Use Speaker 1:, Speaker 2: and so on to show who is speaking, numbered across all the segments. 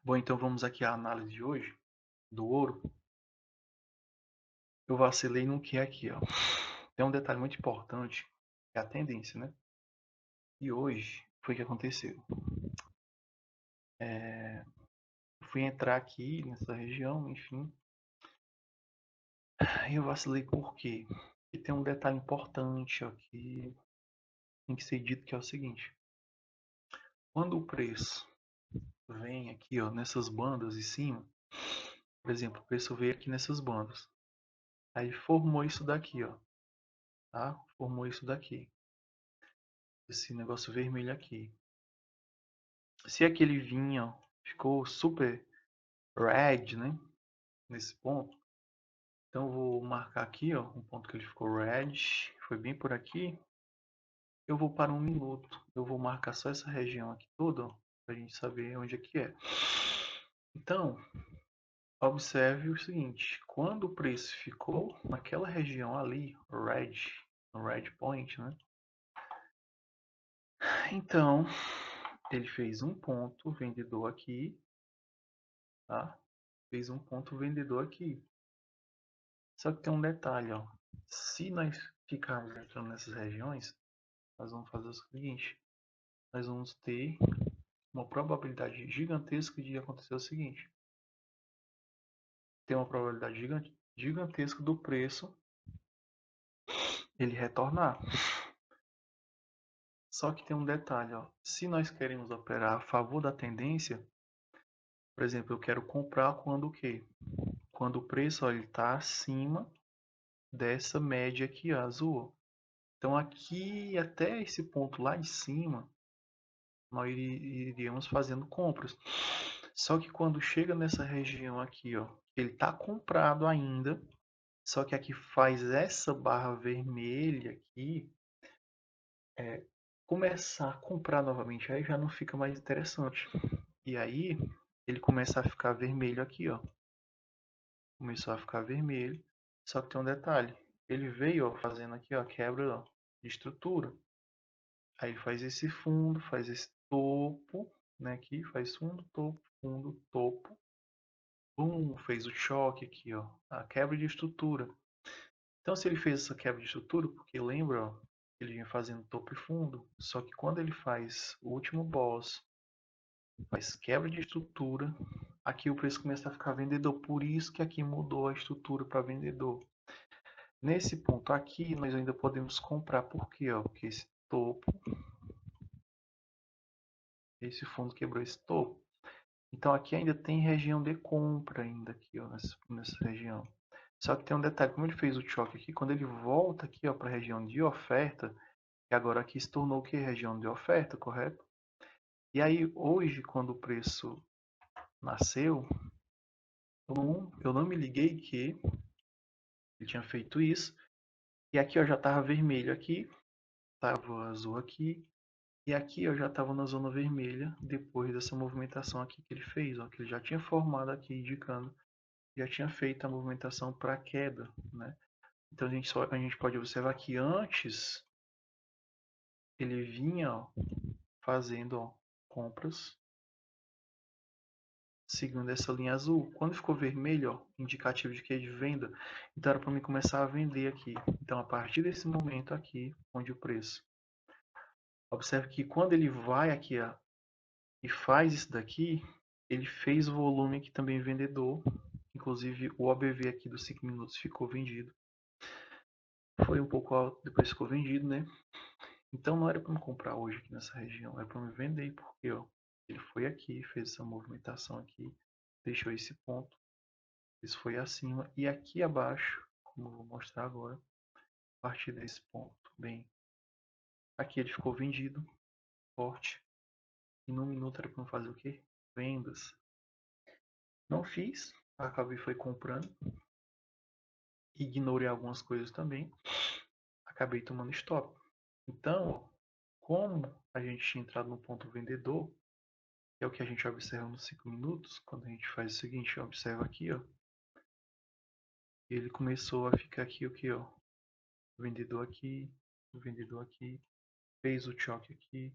Speaker 1: Bom, então vamos aqui à análise de hoje do ouro. Eu vacilei no que é aqui, ó. Tem um detalhe muito importante, que é a tendência, né? E hoje foi o que aconteceu. Eu fui entrar aqui nessa região, enfim. E eu vacilei por quê? Porque tem um detalhe importante aqui, tem que ser dito, que é o seguinte. Quando o preço vem aqui, ó, nessas bandas em cima, por exemplo, o preço veio aqui nessas bandas. Aí formou isso daqui, ó. Tá? Formou isso daqui. Esse negócio vermelho aqui. Se aquele vinho ficou super red, né? Nesse ponto. Então eu vou marcar aqui, ó, um ponto que ele ficou red. Foi bem por aqui. Eu vou para 1 minuto. Eu vou marcar só essa região aqui toda, para a gente saber onde é que é. Então, observe o seguinte. Quando o preço ficou naquela região ali, red, no red point, né? Então, ele fez um ponto vendedor aqui, tá? Fez um ponto vendedor aqui. Só que tem um detalhe, ó. Se nós ficarmos entrando nessas regiões, nós vamos fazer o seguinte: nós vamos ter uma probabilidade gigantesca de acontecer o seguinte: tem uma probabilidade gigantesca do preço ele retornar. Só que tem um detalhe, ó. Se nós queremos operar a favor da tendência, por exemplo, eu quero comprar quando o quê? Quando o preço está acima dessa média aqui, ó, azul. Então aqui até esse ponto lá de cima, nós iríamos fazendo compras. Só que quando chega nessa região aqui, ó, ele está comprado ainda, só que aqui faz essa barra vermelha aqui, começar a comprar novamente, aí já não fica mais interessante. E aí ele começa a ficar vermelho aqui, ó. Começou a ficar vermelho, só que tem um detalhe. Ele veio, ó, fazendo aqui, ó, quebra, ó, de estrutura. Aí faz esse fundo, faz esse topo, né, aqui, faz fundo, topo. Fez o choque aqui, ó, a quebra de estrutura. Então, se ele fez essa quebra de estrutura, porque lembra, ó, ele vinha fazendo topo e fundo, só que quando ele faz o último boss, faz quebra de estrutura, aqui o preço começa a ficar vendedor, por isso que aqui mudou a estrutura para vendedor. Nesse ponto aqui, nós ainda podemos comprar, por quê? Ó, porque esse topo, esse fundo quebrou esse topo. Então aqui ainda tem região de compra ainda aqui, ó, nessa região. Só que tem um detalhe, como ele fez o choque aqui, quando ele volta aqui para a região de oferta, e agora aqui se tornou o que? Região de oferta, correto? E aí hoje, quando o preço nasceu, eu não me liguei que ele tinha feito isso. E aqui ó, já estava vermelho aqui, estava azul aqui, e aqui eu já estava na zona vermelha depois dessa movimentação aqui que ele fez, ó, que ele já tinha formado aqui, indicando, já tinha feito a movimentação para queda, né? Então a gente pode observar que antes ele vinha, ó, fazendo, ó, compras seguindo essa linha azul. Quando ficou vermelho, ó, indicativo de que é de venda, então era para mim começar a vender aqui. Então a partir desse momento aqui, onde o preço. Observe que quando ele vai aqui, ó, e faz isso daqui, ele fez o volume aqui também vendedor. Inclusive o OBV aqui dos 5 minutos ficou vendido. Foi um pouco alto, depois ficou vendido, né? Então não era para me comprar hoje aqui nessa região, era para me vender, porque ó, ele foi aqui, fez essa movimentação aqui, deixou esse ponto, isso foi acima, e aqui abaixo, como eu vou mostrar agora, a partir desse ponto, bem, aqui ele ficou vendido, forte, e no minuto era para eu fazer o quê? Vendas. Não fiz, acabei foi comprando, ignorei algumas coisas também, acabei tomando stop. Então, como a gente tinha entrado no ponto vendedor, é o que a gente observa nos 5 minutos, quando a gente faz o seguinte, observa aqui, ó, ele começou a ficar aqui o que, ó, o vendedor aqui, fez o choque aqui,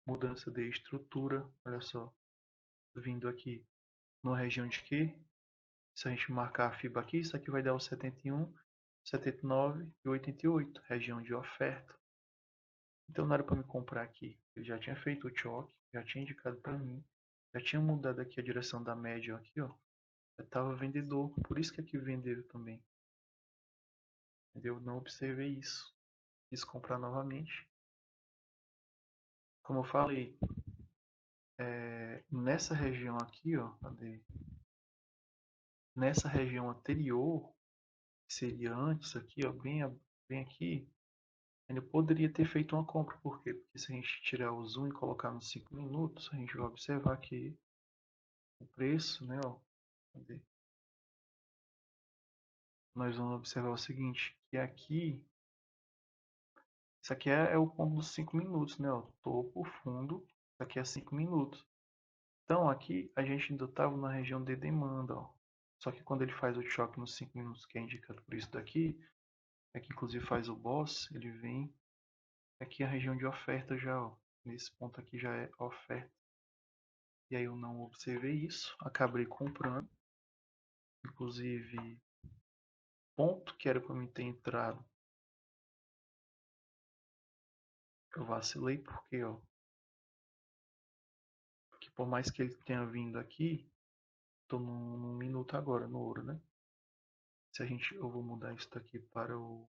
Speaker 1: mudança de estrutura, olha só, vindo aqui. numa região de quê? Se a gente marcar a FIBA aqui, isso aqui vai dar o 71, 79 e 88, região de oferta. Então não era para me comprar aqui. Ele já tinha feito o choque, já tinha indicado para mim, já tinha mudado aqui a direção da média aqui, ó. Já estava vendedor, por isso que aqui venderam também. Entendeu? Não observei isso. Quis comprar novamente. Como eu falei, nessa região aqui, ó, cadê? Nessa região anterior, que seria antes aqui, ó, bem aqui, ainda poderia ter feito uma compra. Por quê? Porque se a gente tirar o zoom e colocar nos 5 minutos, a gente vai observar que o preço, né, ó, cadê? Nós vamos observar o seguinte, que aqui, isso aqui é o ponto dos 5 minutos, né, ó, topo, fundo, isso aqui é 5 minutos. Então aqui a gente ainda estava na região de demanda, ó. Só que quando ele faz o choque nos 5 minutos, que é indicado por isso daqui, é que inclusive faz o boss, ele vem aqui a região de oferta já, ó. Nesse ponto aqui já é oferta. E aí eu não observei isso, acabei comprando. Inclusive, ponto que era para mim ter entrado, eu vacilei porque, ó, porque por mais que ele tenha vindo aqui, tô num minuto agora no ouro, né? Se a gente, eu vou mudar isso daqui para o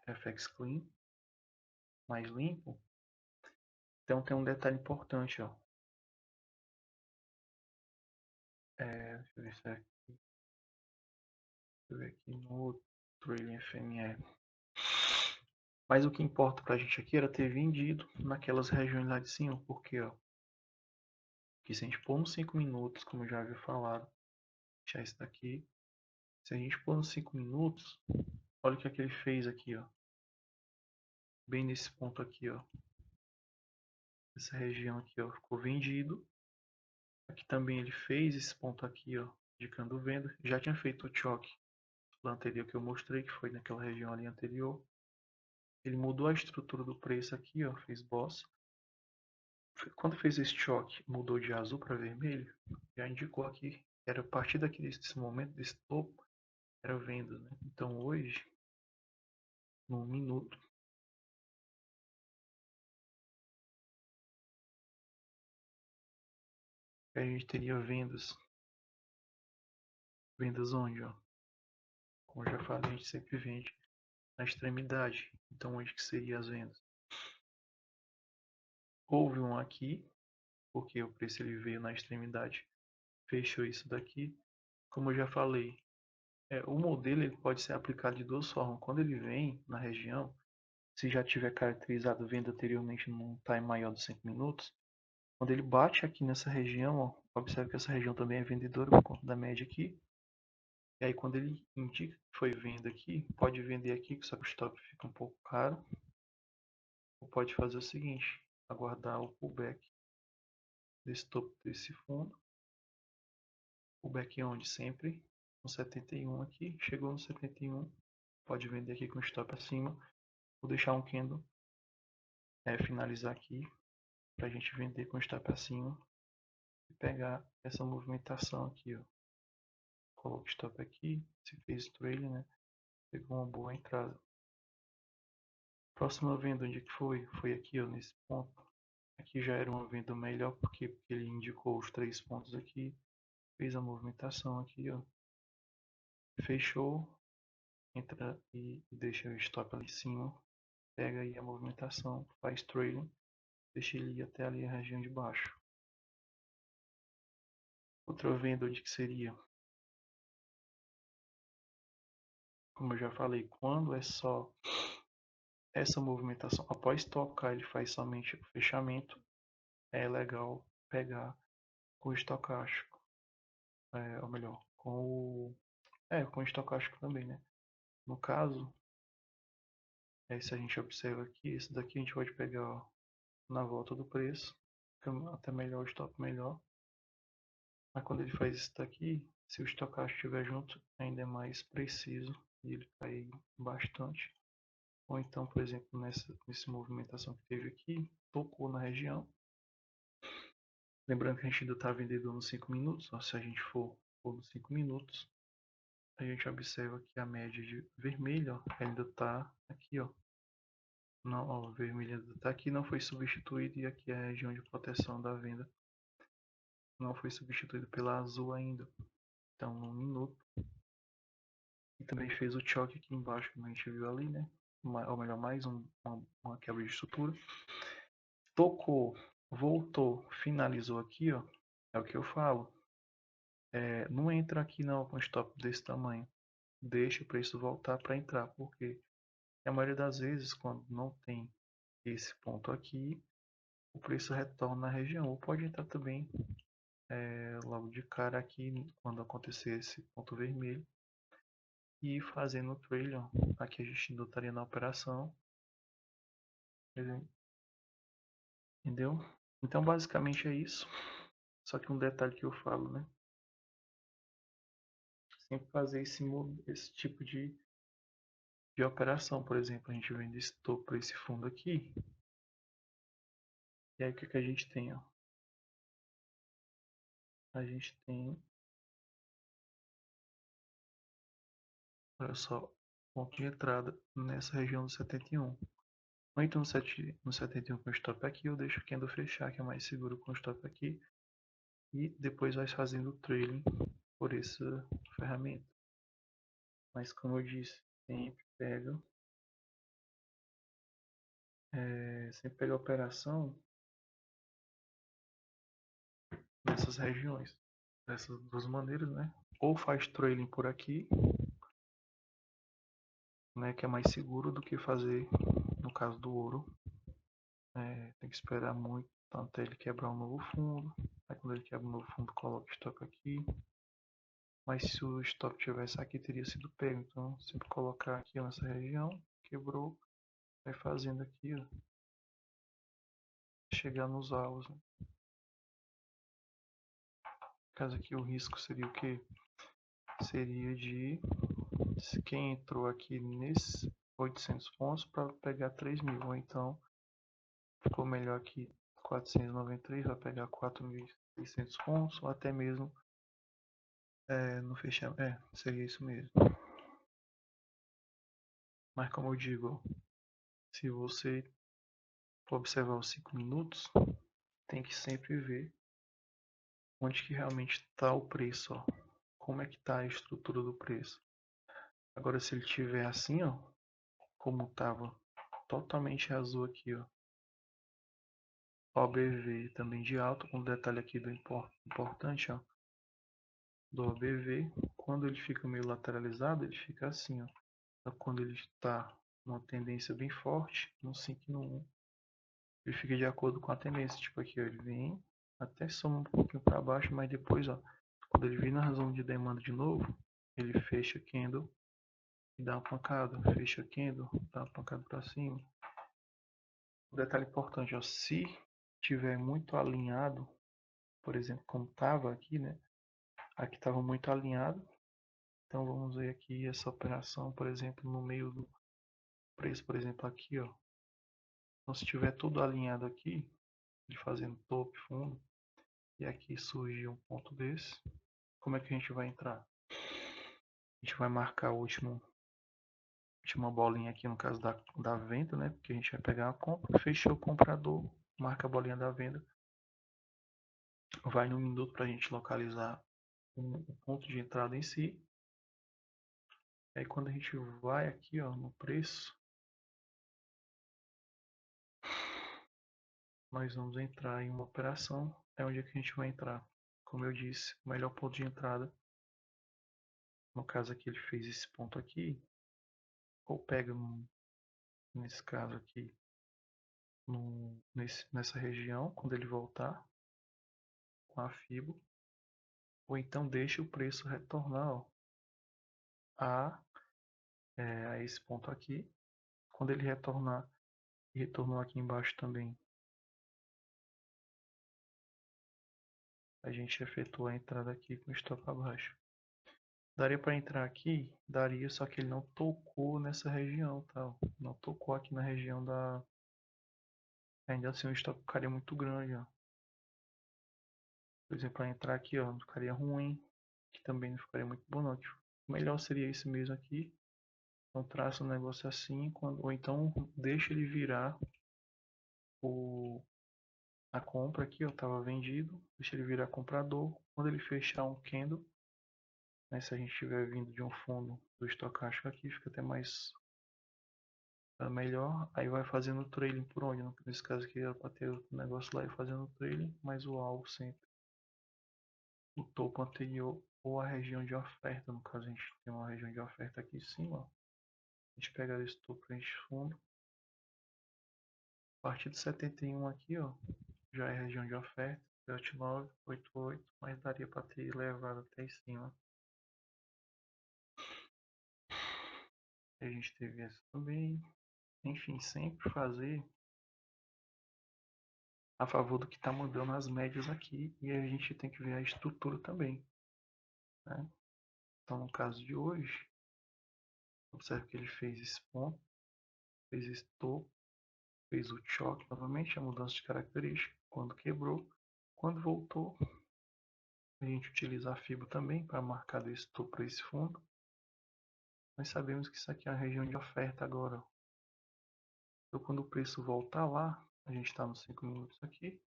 Speaker 1: FX Clean, mais limpo. Então tem um detalhe importante, ó. Deixa eu ver se é aqui, deixa eu ver aqui no Trailing FME. Mas o que importa pra gente aqui era ter vendido naquelas regiões lá de cima, porque, ó, que se a gente pôr nos 5 minutos, como eu já havia falado, deixar isso daqui. Se a gente pôr nos 5 minutos, olha o que é que ele fez aqui, ó. Bem nesse ponto aqui, ó. Essa região aqui, ó, ficou vendido. Aqui também ele fez esse ponto aqui, ó, indicando venda. Já tinha feito o choque lá anterior que eu mostrei, que foi naquela região ali anterior. Ele mudou a estrutura do preço aqui, ó, fez boss. Quando fez esse choque, mudou de azul para vermelho, já indicou aqui que era a partir daqui desse momento, desse topo, era venda, né? Então hoje, num minuto, a gente teria vendas. Vendas onde, ó? Como eu já falei, a gente sempre vende na extremidade. Então onde que seria as vendas? Houve um aqui, porque o preço ele veio na extremidade, fechou isso daqui. Como eu já falei, o modelo ele pode ser aplicado de duas formas. Quando ele vem na região, se já tiver caracterizado venda anteriormente num time maior de 5 minutos, quando ele bate aqui nessa região, ó, observe que essa região também é vendedora por conta da média aqui. E aí quando ele indica que foi venda aqui, pode vender aqui, que só que o stop fica um pouco caro. Ou pode fazer o seguinte, aguardar o pullback desse topo desse fundo. Pullback onde sempre no 71 aqui, chegou no 71, pode vender aqui com stop acima. Vou deixar um candle finalizar aqui para a gente vender com stop acima e pegar essa movimentação aqui, ó. Coloca o stop aqui, se fez trailing, né? Pegou uma boa entrada. Próxima venda onde que foi? Foi aqui, ó, nesse ponto. Aqui já era uma venda melhor porque ele indicou os 3 pontos aqui, fez a movimentação aqui, ó. Fechou, entra e deixa o stop ali em cima, pega aí a movimentação, faz trailing, deixa ele ir até ali a região de baixo. Outra venda onde que seria? Como eu já falei, quando é só essa movimentação, após tocar ele faz somente o fechamento, é legal pegar com o estocástico, ou melhor, com o estocástico também, né? No caso, se a gente observa aqui, esse daqui a gente pode pegar, ó, na volta do preço, fica até melhor, o stop melhor. Mas quando ele faz isso daqui, se o estocástico estiver junto, ainda é mais preciso e ele cai bastante. Ou então, por exemplo, nessa movimentação que teve aqui, tocou na região, Lembrando que a gente ainda está vendendo nos 5 minutos. Ó, se a gente for nos 5 minutos, a gente observa que a média de vermelho ó, ainda está aqui. Ó. Não, ó, vermelho ainda está aqui, não foi substituído. E aqui é a região de proteção da venda. Não foi substituído pela azul ainda. Então, no minuto. E também fez o choque aqui embaixo, como a gente viu ali, né? Ou melhor, mais uma quebra de estrutura. Tocou, voltou, finalizou aqui, ó. É o que eu falo. Não entra aqui não com stop desse tamanho. Deixa o preço voltar para entrar, porque a maioria das vezes, quando não tem esse ponto aqui, o preço retorna na região. Ou pode entrar também logo de cara aqui, quando acontecer esse ponto vermelho, e ir fazendo o trailing. Ó. Aqui a gente ainda estaria na operação. Entendeu? Então, basicamente é isso. Só que um detalhe que eu falo, né? Sempre fazer esse tipo de operação. Por exemplo, a gente vende esse topo para esse fundo aqui. E aí, o que a gente tem? Ó? A gente tem, olha só, ponto de entrada nessa região do 71. Ou então no 71 com o stop aqui, eu deixo o candle fechar, que é mais seguro com o stop aqui. E depois vai fazendo o trailing por essa ferramenta. Mas como eu disse, sempre pega a operação nessas regiões, dessas duas maneiras, né? Ou faz trailing por aqui, né, que é mais seguro do que fazer no caso do ouro. Tem que esperar muito até ele quebrar um novo fundo. Aí quando ele quebra um novo fundo, coloca o stop aqui. Mas se o stop tivesse aqui, teria sido pego. Então, sempre colocar aqui nessa região, quebrou, vai fazendo aqui, ó, chegar nos alvos. Né? No caso aqui, o risco seria o quê? Seria de quem entrou aqui nesses 800 pontos para pegar 3.000, ou então ficou melhor aqui 493, vai pegar 4.600 pontos, ou até mesmo no fechamento, seria isso mesmo. Mas como eu digo, se você for observar os 5 minutos, tem que sempre ver onde que realmente está o preço, ó. Como é que está a estrutura do preço. Agora se ele tiver assim, ó, como estava totalmente azul aqui, ó, OBV também de alta, com detalhe aqui do importante, ó, do OBV, quando ele fica meio lateralizado, ele fica assim, ó. Então, quando ele está numa tendência bem forte, no 5 e no 1, ele fica de acordo com a tendência. Tipo aqui, ó, ele vem, até soma um pouquinho para baixo, mas depois, ó, quando ele vir na zona de demanda de novo, ele fecha candle e dá uma pancada, fecha candle, dá uma pancada para cima. Um detalhe importante, ó, se tiver muito alinhado, por exemplo, como estava aqui, né? Aqui estava muito alinhado. Então vamos ver aqui essa operação, por exemplo, no meio do preço, por exemplo, aqui, ó. Então se tiver tudo alinhado aqui, ele fazendo topo e fundo, e aqui surge um ponto desse, como é que a gente vai entrar? A gente vai marcar a última bolinha aqui, no caso da venda, né? Porque a gente vai pegar a compra, fechou o comprador, marca a bolinha da venda, vai no minuto para a gente localizar o ponto de entrada em si. Aí quando a gente vai aqui, ó, no preço, nós vamos entrar em uma operação. É onde é que a gente vai entrar. Como eu disse, o melhor ponto de entrada, no caso aqui ele fez esse ponto aqui, ou pega nesse caso aqui, nessa região, quando ele voltar com a FIBO, ou então deixa o preço retornar ó, a esse ponto aqui. Quando ele retornar, e retornou aqui embaixo também, a gente efetua a entrada aqui com o stop abaixo. Daria para entrar aqui? Daria, só que ele não tocou nessa região, tá? Não tocou aqui na região da... Ainda assim o stop ficaria muito grande, ó. Por exemplo, para entrar aqui, ó, não ficaria ruim, que também não ficaria muito bom não. Tipo, o melhor seria esse mesmo aqui. Então traça um negócio assim, ou então deixa ele virar a compra aqui, ó, estava vendido, deixa ele virar comprador. Quando ele fechar um candle, né, se a gente estiver vindo de um fundo do estocástico aqui, fica até mais melhor. Aí vai fazendo o trailing por onde? Nesse caso aqui era para ter o negócio lá e fazendo o trailing, mas o alvo sempre o topo anterior ou a região de oferta. No caso, a gente tem uma região de oferta aqui em cima. Ó. A gente pega esse topo para fundo. A partir de 71 aqui, ó, já é região de oferta. 8988, mas daria para ter levado até em cima. A gente teve essa também. Enfim, sempre fazer a favor do que está mudando as médias aqui. E a gente tem que ver a estrutura também. Né? Então, no caso de hoje, observe que ele fez esse ponto, fez esse topo, fez o choque novamente, a mudança de característica. Quando quebrou, quando voltou, a gente utiliza a fibra também para marcar desse topo para esse fundo. Nós sabemos que isso aqui é a região de oferta agora. Então, quando o preço voltar lá, a gente está nos 5 minutos aqui,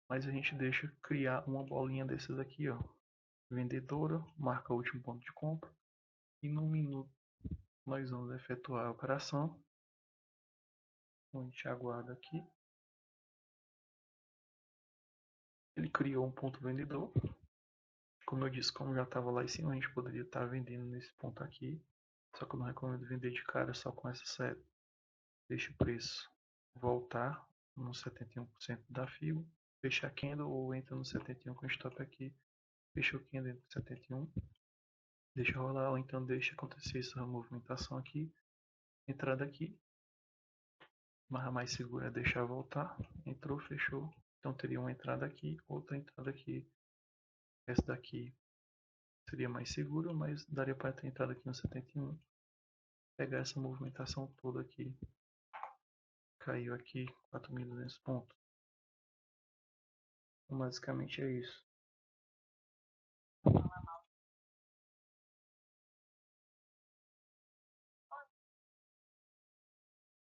Speaker 1: mas a gente deixa criar uma bolinha dessas aqui, ó. Vendedora, marca o último ponto de compra e no minuto nós vamos efetuar a operação. Então, a gente aguarda aqui. Ele criou um ponto vendedor. Como eu disse, como já estava lá em cima, a gente poderia estar vendendo nesse ponto aqui. Só que eu não recomendo vender de cara só com essa série. Deixa o preço voltar no 71% da FIBO. Fecha a candle ou entra no 71 com stop aqui. Fecha o candle entre 71. Deixa rolar ou então deixa acontecer essa movimentação aqui. Entrada aqui. Mas mais segura é deixar voltar. Entrou, fechou. Então teria uma entrada aqui, outra entrada aqui. Essa daqui seria mais seguro, mas daria para ter entrado aqui no 71. Pegar essa movimentação toda aqui. Caiu aqui 4.200 pontos. Então, basicamente é isso.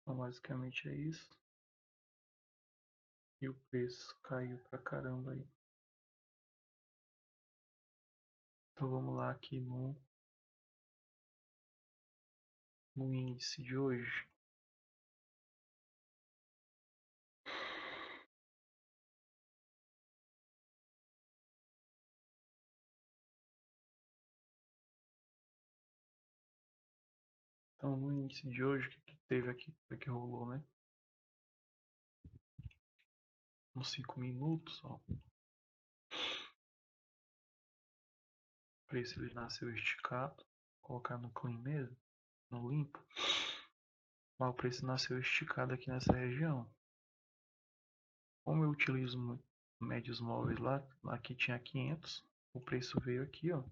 Speaker 1: Então, basicamente é isso. E o preço caiu pra caramba aí. Então vamos lá aqui no índice de hoje. Então no índice de hoje, o que teve aqui, o que rolou, né? Nos 5 minutos, ó. O preço ele nasceu esticado. Vou colocar no clean mesmo, no limpo. Mas o preço nasceu esticado aqui nessa região. Como eu utilizo médios móveis lá, aqui tinha 500. O preço veio aqui, ó.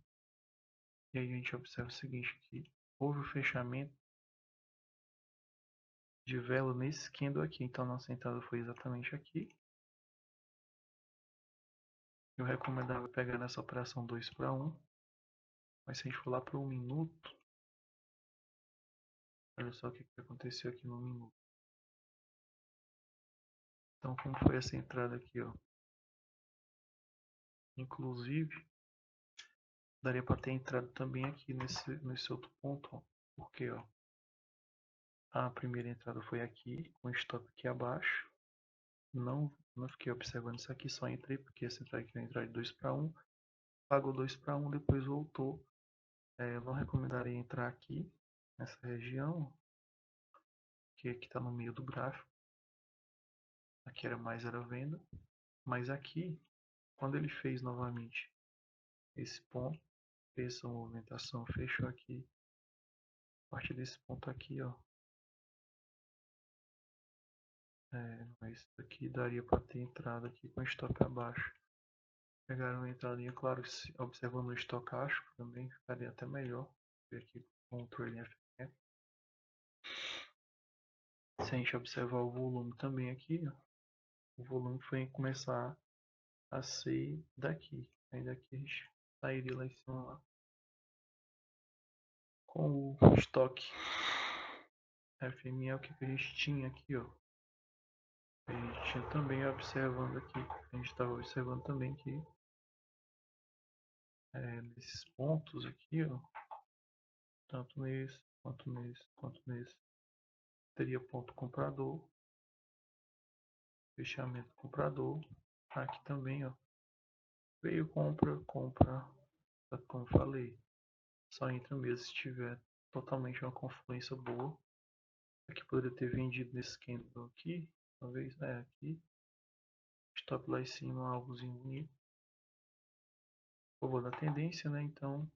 Speaker 1: E aí a gente observa o seguinte, que houve o fechamento de vela nesse candle aqui. Então nossa entrada foi exatamente aqui. Eu recomendava pegar nessa operação 2 para 1. Mas se a gente for lá para 1 minuto, olha só o que aconteceu aqui no minuto. Então como foi essa entrada aqui, ó. Inclusive, daria para ter entrado também aqui nesse outro ponto, ó. Porque, ó, a primeira entrada foi aqui, com stop aqui abaixo. Não fiquei observando isso aqui, só entrei porque essa entrada aqui vai entrar de 2 para 1. Pagou 2 para 1, depois voltou. Eu não recomendaria entrar aqui, nessa região, que aqui está no meio do gráfico. Aqui era venda. Mas aqui, quando ele fez novamente esse ponto, fez essa movimentação, fechou aqui. A partir desse ponto aqui, ó. Mas aqui daria para ter entrado aqui com stop abaixo. Pegaram uma entradinha, claro, observando o estocástico também ficaria até melhor. Ver aqui com o trailing FE. Se a gente observar o volume também aqui, ó, o volume foi começar passei daqui. Aí daqui a gente sairia lá em cima lá. Com o estoque FME, o que a gente tinha aqui, ó. A gente tinha também observando aqui, a gente estava observando também que nesses pontos aqui, ó, tanto nesse, quanto nesse, quanto nesse, teria ponto comprador, fechamento comprador. Aqui também, ó, veio compra, compra, como falei, só entra mesmo se tiver totalmente uma confluência boa. Aqui poderia ter vendido nesse candle aqui, talvez, aqui, stop lá em cima, algozinho bonito, favor da tendência, né? Então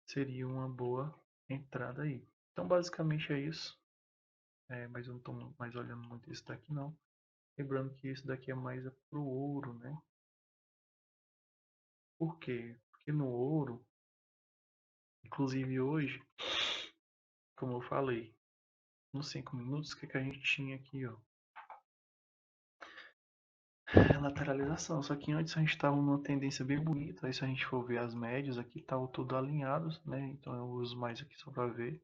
Speaker 1: seria uma boa entrada aí. Então basicamente é isso. Mas eu não estou mais olhando muito isso daqui não. Lembrando que isso daqui é mais pro ouro, né? Por quê? Porque no ouro, inclusive hoje, como eu falei, nos 5 minutos, o que a gente tinha aqui, ó? Lateralização. Só que antes a gente estava numa tendência bem bonita. Aí se a gente for ver as médias aqui, estavam tudo alinhados, né? Então eu uso mais aqui só para ver.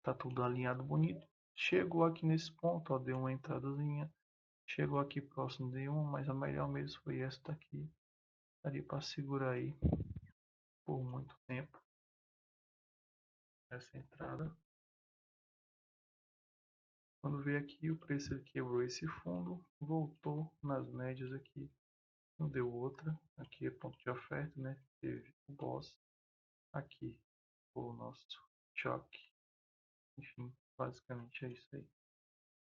Speaker 1: Tá tudo alinhado bonito. Chegou aqui nesse ponto, ó, deu uma entradazinha. Chegou aqui próximo de uma, mas a melhor mesmo foi essa daqui. Daria para segurar aí por muito tempo essa entrada. Quando veio aqui, o preço quebrou esse fundo, voltou nas médias aqui, não deu outra. Aqui é ponto de oferta, né? Teve o boss. Aqui o nosso choque. Enfim, basicamente é isso aí.